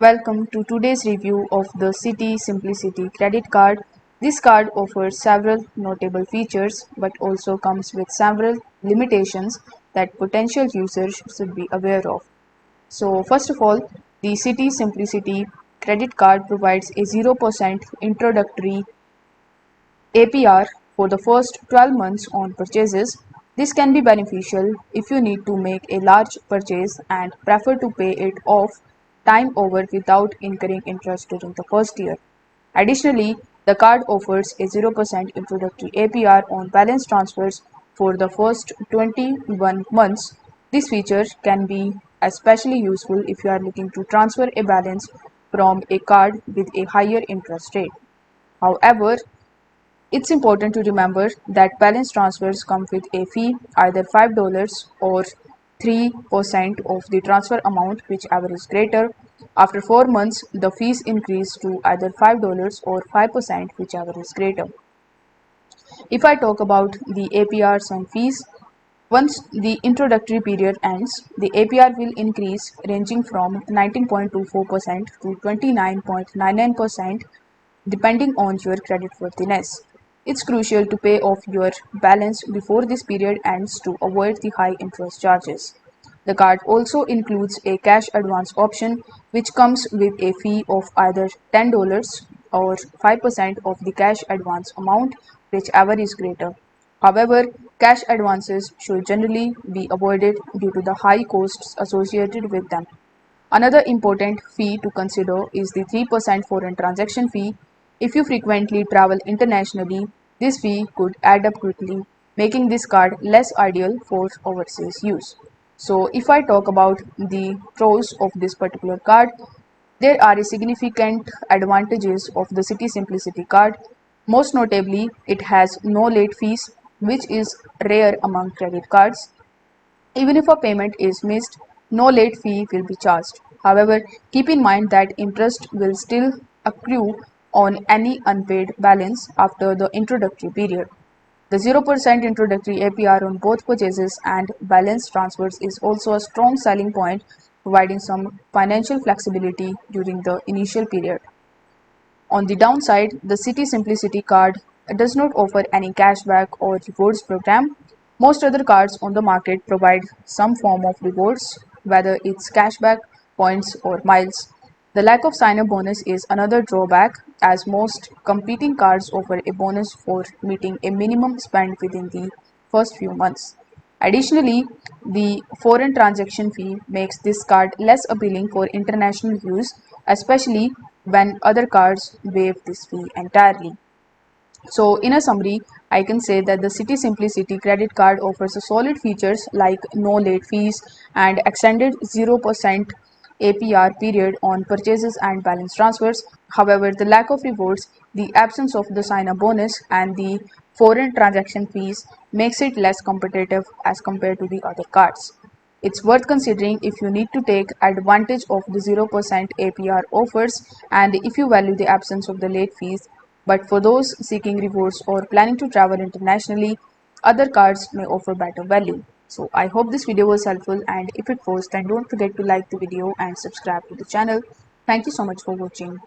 Welcome to today's review of the Citi Simplicity Credit Card. This card offers several notable features but also comes with several limitations that potential users should be aware of. So, first of all, the Citi Simplicity Credit Card provides a 0% introductory APR for the first 12 months on purchases. This can be beneficial if you need to make a large purchase and prefer to pay it off time over without incurring interest during the first year. Additionally, the card offers a 0% introductory APR on balance transfers for the first 21 months. This feature can be especially useful if you are looking to transfer a balance from a card with a higher interest rate. However, it's important to remember that balance transfers come with a fee, either $5 or 3% of the transfer amount, whichever is greater. After 4 months, the fees increase to either $5 or 5%, whichever is greater. If I talk about the APRs and fees, once the introductory period ends, the APR will increase ranging from 19.24% to 29.99% depending on your creditworthiness. It's crucial to pay off your balance before this period ends to avoid the high interest charges. The card also includes a cash advance option, which comes with a fee of either $10 or 5% of the cash advance amount, whichever is greater. However, cash advances should generally be avoided due to the high costs associated with them. Another important fee to consider is the 3% foreign transaction fee. If you frequently travel internationally, this fee could add up quickly, making this card less ideal for overseas use. So, if I talk about the pros of this particular card, there are significant advantages of the Citi Simplicity card. Most notably, it has no late fees, which is rare among credit cards. Even if a payment is missed, no late fee will be charged. However, keep in mind that interest will still accrue on any unpaid balance after the introductory period. The 0% introductory APR on both purchases and balance transfers is also a strong selling point, providing some financial flexibility during the initial period. On the downside, the Citi Simplicity card does not offer any cashback or rewards program. Most other cards on the market provide some form of rewards, whether it's cashback, points, or miles. The lack of sign-up bonus is another drawback, as most competing cards offer a bonus for meeting a minimum spend within the first few months. Additionally, the foreign transaction fee makes this card less appealing for international use, especially when other cards waive this fee entirely. So, in a summary, I can say that the Citi Simplicity credit card offers a solid features like no late fees and extended 0% APR period on purchases and balance transfers. However, the lack of rewards, the absence of the sign-up bonus, and the foreign transaction fees makes it less competitive as compared to the other cards. It's worth considering if you need to take advantage of the 0% APR offers and if you value the absence of the late fees. But for those seeking rewards or planning to travel internationally, other cards may offer better value. So I hope this video was helpful, and if it was, then don't forget to like the video and subscribe to the channel. Thank you so much for watching.